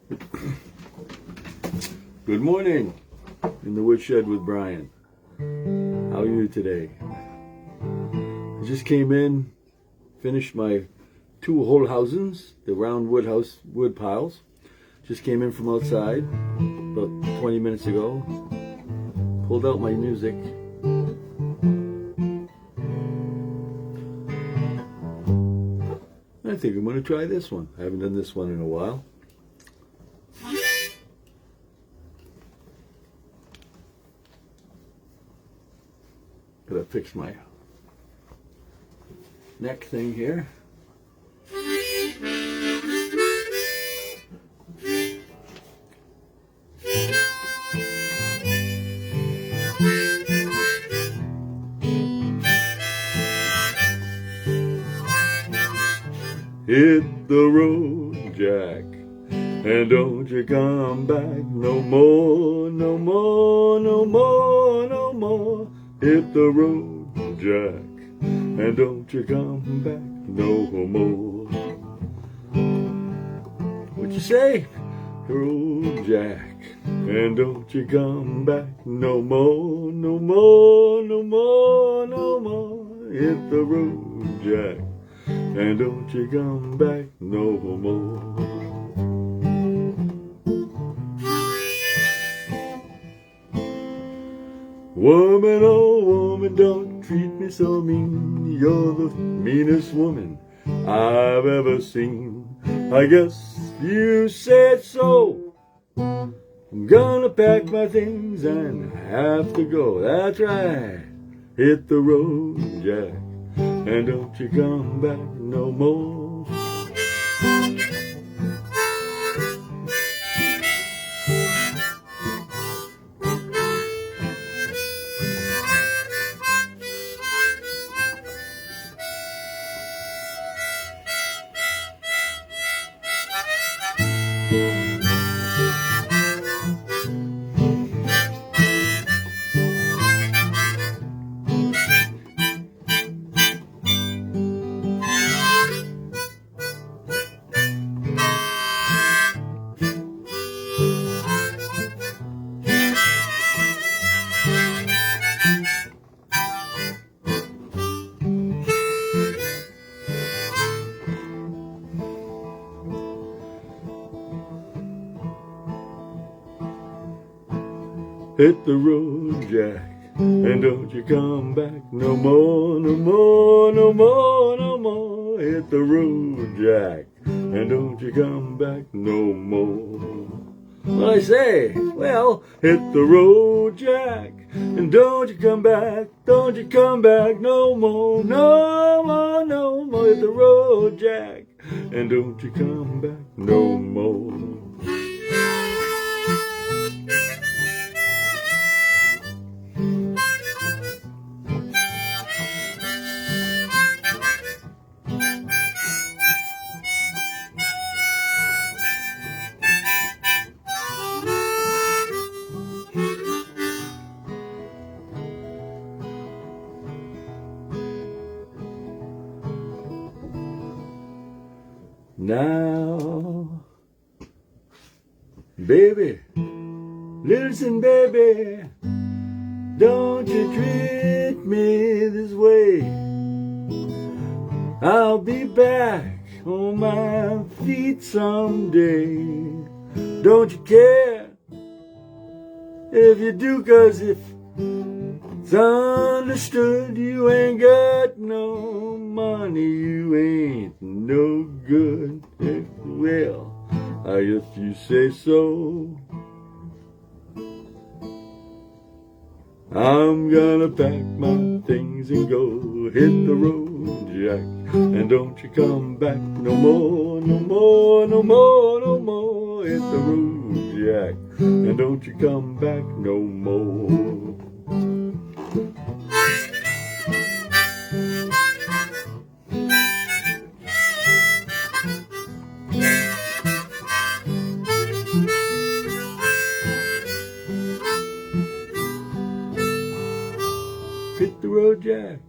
Good morning in the woodshed with Brian. How are you today? I just came in, finished my 2 whole housings, the round wood piles. Just came in from outside about 20 minutes ago. Pulled out my music. I think I'm going to try this one. I haven't done this one in a while. Gotta fix my neck thing here. Hit the road, Jack, and don't you come back no more, no more, no more, no more. Hit the road, Jack, and don't you come back no more. What you say? Road, Jack, and don't you come back no more, no more, no more, no more. Hit the road, Jack, and don't you come back no more. Woman, oh woman, don't treat me so mean. You're the meanest woman I've ever seen. I guess you said so. I'm gonna pack my things and have to go. That's right. Hit the road, Jack, and don't you come back no more. Hit the road, Jack, and don't you come back no more, no more, no more, no more. Hit the road, Jack, and don't you come back no more. What I say? Well, hit the road, Jack, and don't you come back no more, no more, no more. Hit the road, Jack, and don't you come back no more. Now, baby, listen, baby, don't you treat me this way. I'll be back on my feet someday. Don't you care if you do, 'cause if it's understood, you ain't got no money, you ain't no good. Well, if you say so, I'm gonna pack my things and go. Hit the road, Jack, and don't you come back no more, no more, no more, no more. Hit the road, Jack, and don't you come back no more. Hit the road, Jack,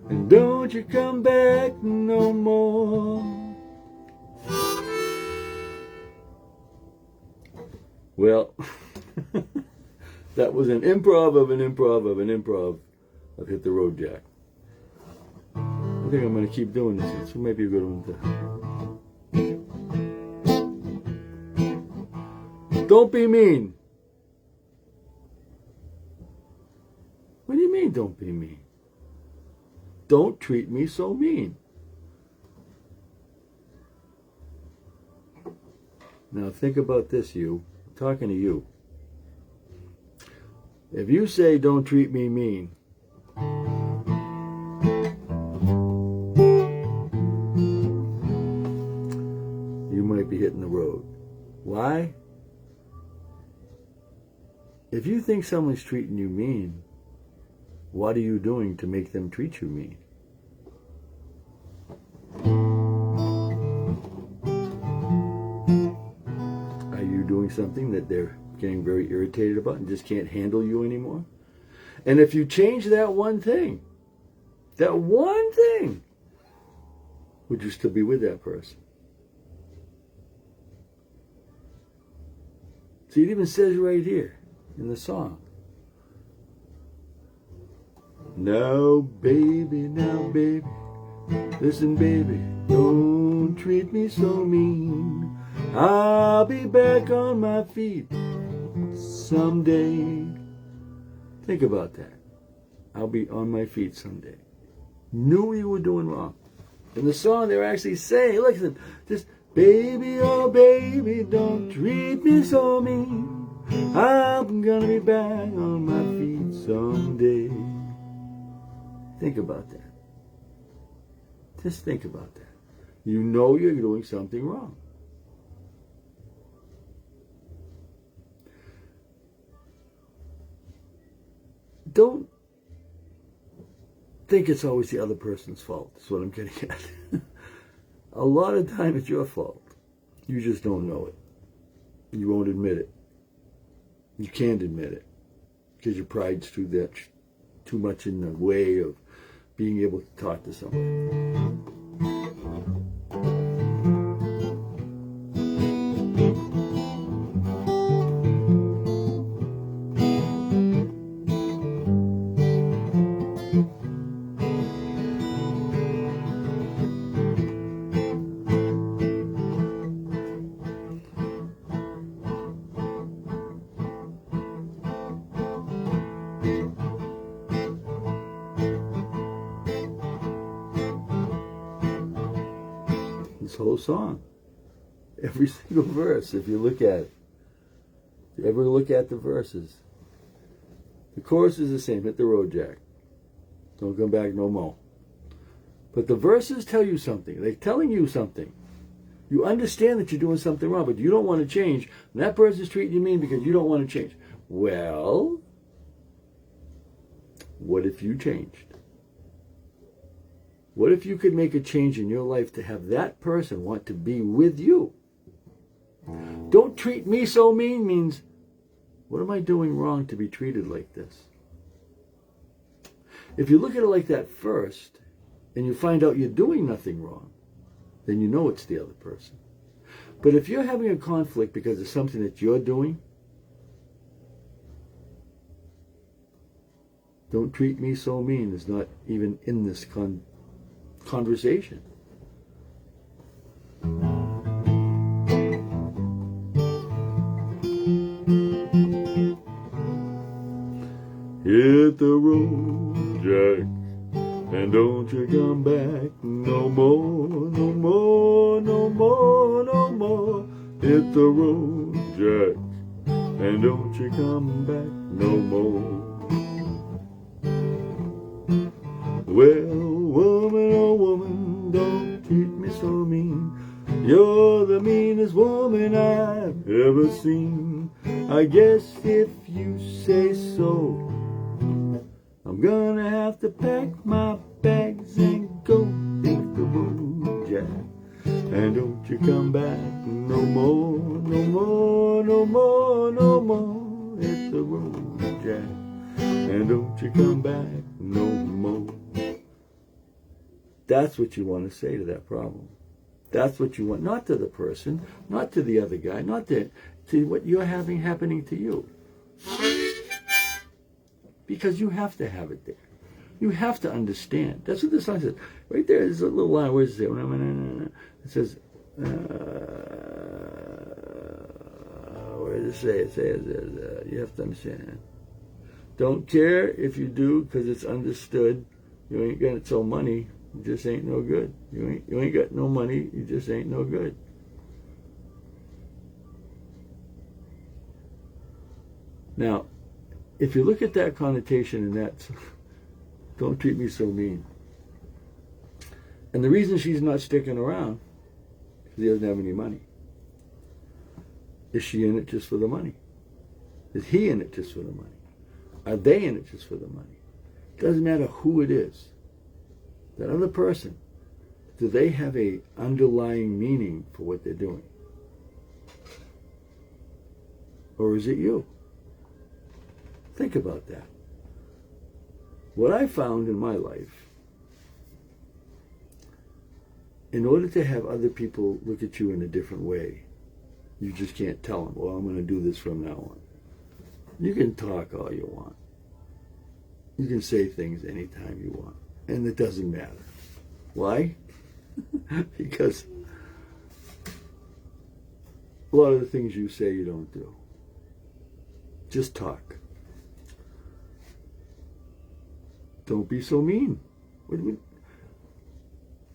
and don't you come back no more. Well, that was an improv of an improv of an improv of Hit the Road Jack. I think I'm going to keep doing this. This may be a good one to... Don't be mean. What do you mean, don't be mean? Don't treat me so mean. Now think about this, you. I'm talking to you. If you say, don't treat me mean, you might be hitting the road. Why? If you think someone's treating you mean, what are you doing to make them treat you mean? Are you doing something that they're getting very irritated about and just can't handle you anymore? And if you change that one thing, would you still be with that person? See, it even says right here in the song. Now, baby, listen, baby, don't treat me so mean. I'll be back on my feet someday. Think about that. I'll be on my feet someday. Knew you were doing wrong. In the song, they're actually saying, listen, just, baby, oh baby, don't treat me so mean. I'm gonna be back on my feet someday. Think about that. Just think about that. You know you're doing something wrong. Don't think it's always the other person's fault. That's what I'm getting at. A lot of time it's your fault. You just don't know it. You won't admit it. You can't admit it because your pride's too much in the way of being able to talk to someone. This whole song, every single verse, if you look at it, if you ever look at the verses, the chorus is the same, hit the road, Jack. Don't come back no more. But the verses tell you something. They're telling you something. You understand that you're doing something wrong, but you don't want to change. And that person's treating you mean because you don't want to change. Well, what if you changed? What if you could make a change in your life to have that person want to be with you? Don't treat me so mean means, what am I doing wrong to be treated like this? If you look at it like that first, and you find out you're doing nothing wrong, then you know it's the other person. But if you're having a conflict because of something that you're doing, don't treat me so mean is not even in this conversation. Hit the road, Jack, and don't you come back no more, no more, no more, no more. Hit the road, Jack, and don't you come back no more. Well, woman, oh woman, don't treat me so mean. You're the meanest woman I've ever seen. I guess if you say so, I'm gonna have to pack my bags and go. Hit the road, Jack, and don't you come back no more, no more, no more, no more. Hit the road, Jack, and don't you come back no more. That's what you want to say to that problem. That's what you want, not to the person, not to the other guy, not to what you're having happening to you. Because you have to have it there. You have to understand. That's what the song says. Right there, there's a little line. Where does it say? It says, where does it say? It says, you have to understand. Don't care if you do, because it's understood. You ain't got so money. You just ain't no good. You ain't got no money. You just ain't no good. Now, if you look at that connotation and that, don't treat me so mean. And the reason she's not sticking around is because he doesn't have any money. Is she in it just for the money? Is he in it just for the money? Are they in it just for the money? It doesn't matter who it is. That other person, do they have a underlying meaning for what they're doing? Or is it you? Think about that. What I found in my life, in order to have other people look at you in a different way, you just can't tell them, well, I'm going to do this from now on. You can talk all you want. You can say things anytime you want. And it doesn't matter. Why? Because a lot of the things you say you don't do. Just talk. Don't be so mean. You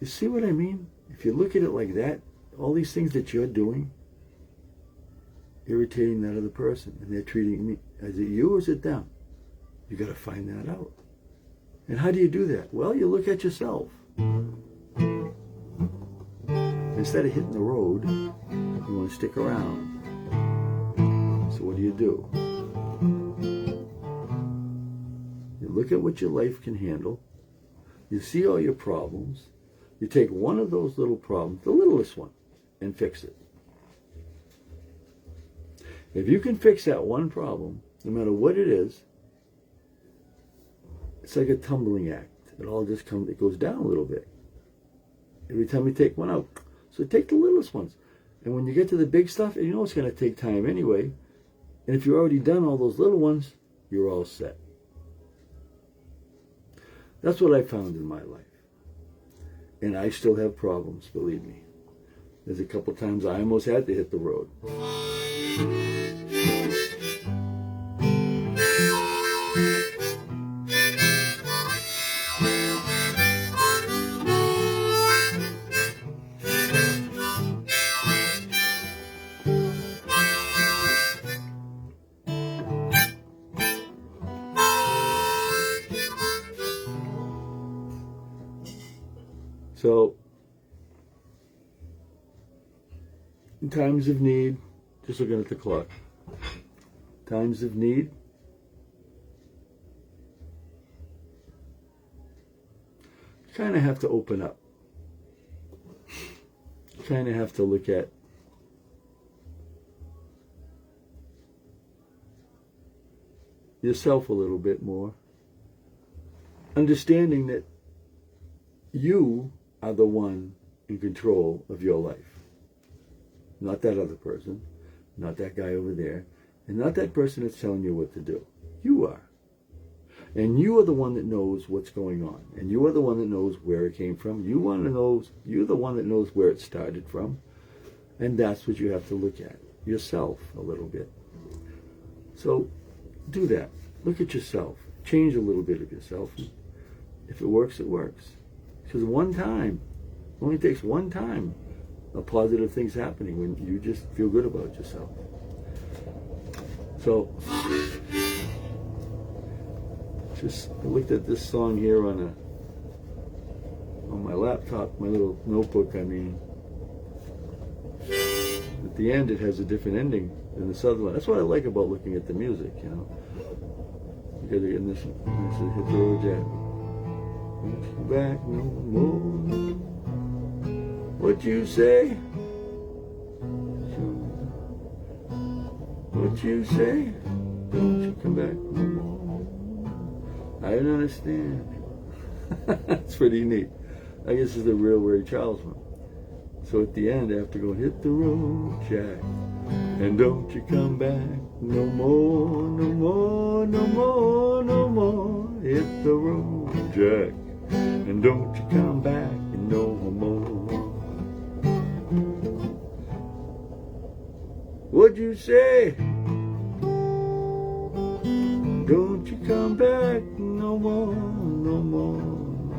see what I mean? If you look at it like that, all these things that you're doing, irritating that other person, and they're treating me, is it you or is it them? You got to find that out. And how do you do that? Well, you look at yourself. Instead of hitting the road, you want to stick around. So what do? You look at what your life can handle. You see all your problems. You take one of those little problems, the littlest one, and fix it. If you can fix that one problem, no matter what it is, it's like a tumbling act. It all just comes, it goes down a little bit. Every time you take one out. So take the littlest ones. And when you get to the big stuff, you know it's going to take time anyway. And if you've already done all those little ones, you're all set. That's what I found in my life. And I still have problems, believe me. There's a couple times I almost had to hit the road. So, in times of need, just looking at the clock, times of need, you kind of have to open up. You kind of have to look at yourself a little bit more, understanding that you are the one in control of your life. Not that other person, not that guy over there, and not that person that's telling you what to do. You are. And you are the one that knows what's going on. And you are the one that knows where it came from. You're the one that knows where it started from. And that's what you have to look at. Yourself a little bit. So do that. Look at yourself. Change a little bit of yourself. If it works, it works. Because one time, it only takes one time of positive things happening when you just feel good about yourself. So, I looked at this song here on my laptop, my little notebook, I mean. At the end, it has a different ending than the southern one. That's what I like about looking at the music, you know. You gotta get this is Hit the Road Jack. Back no more. What you say? What you say? Don't you come back no more. I don't understand. That's pretty neat. I guess it's the real Ray Charles one. So at the end, I have to go, hit the road, Jack, and don't you come back no more, no more, no more, no more. Hit the road, Jack, and don't you come back no more. What'd you say? Don't you come back no more, no more.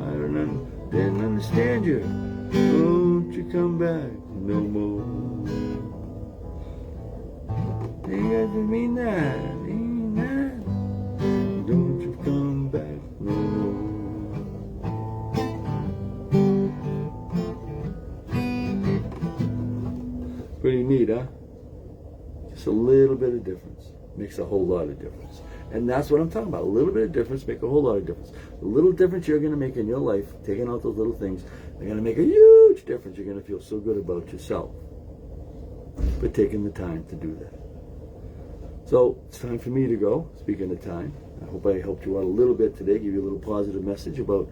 I didn't understand you. Don't you come back no more. You guys didn't mean that. Mean that. Don't you come back no more. Pretty neat, huh? Just a little bit of difference makes a whole lot of difference. And that's what I'm talking about. A little bit of difference make a whole lot of difference. The little difference you're going to make in your life, taking out those little things, they're going to make a huge difference. You're going to feel so good about yourself for taking the time to do that. So it's time for me to go. Speaking of time, I hope I helped you out a little bit today, give you a little positive message about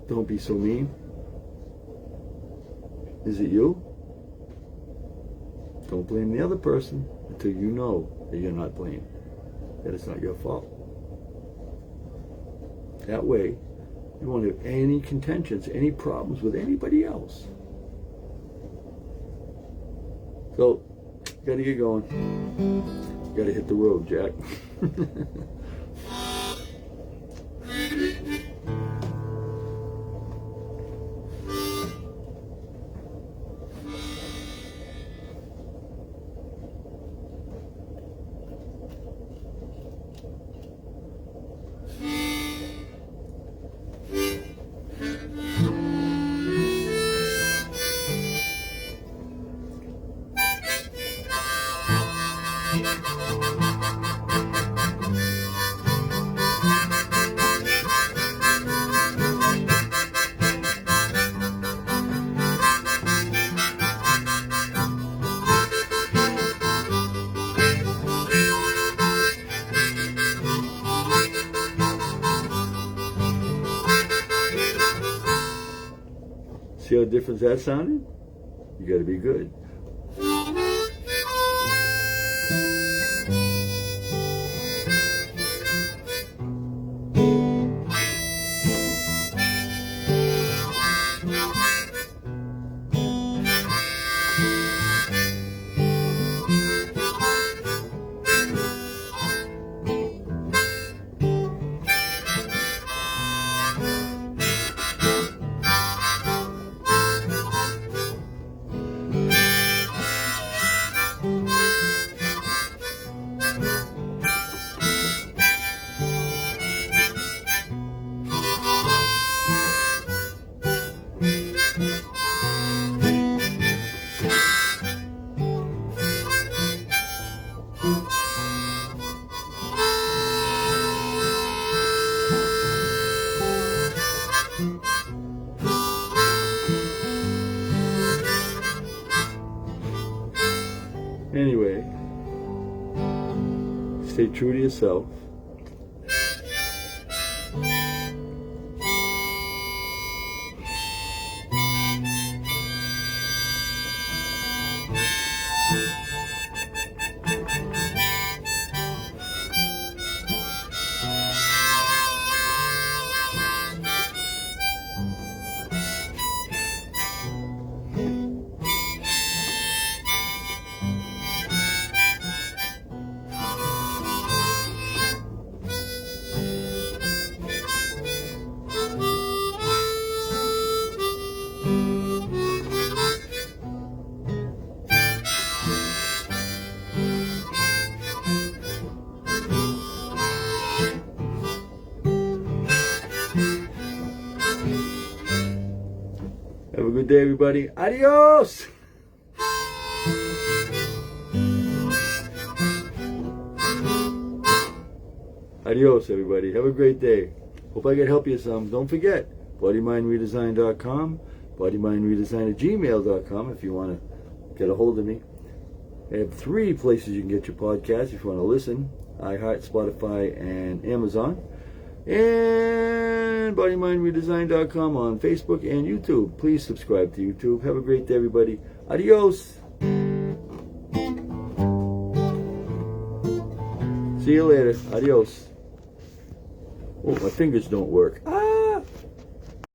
don't be so mean. Is it you? Don't blame the other person until you know that you're not blamed, that it's not your fault. That way, you won't have any contentions, any problems with anybody else. So, gotta get going. Gotta hit the road, Jack. See how different that sounded? You gotta be good. Anyway, stay true to yourself. Have a good day, everybody. Adios! Adios, everybody. Have a great day. Hope I could help you some. Don't forget, bodymindredesign.com, bodymindredesign@gmail.com if you want to get a hold of me. I have 3 places you can get your podcast if you want to listen: iHeart, Spotify, and Amazon. And bodymindredesign.com on Facebook and YouTube. Please subscribe to YouTube. Have a great day, everybody. Adios. See you later. Adios. Oh, my fingers don't work. Ah!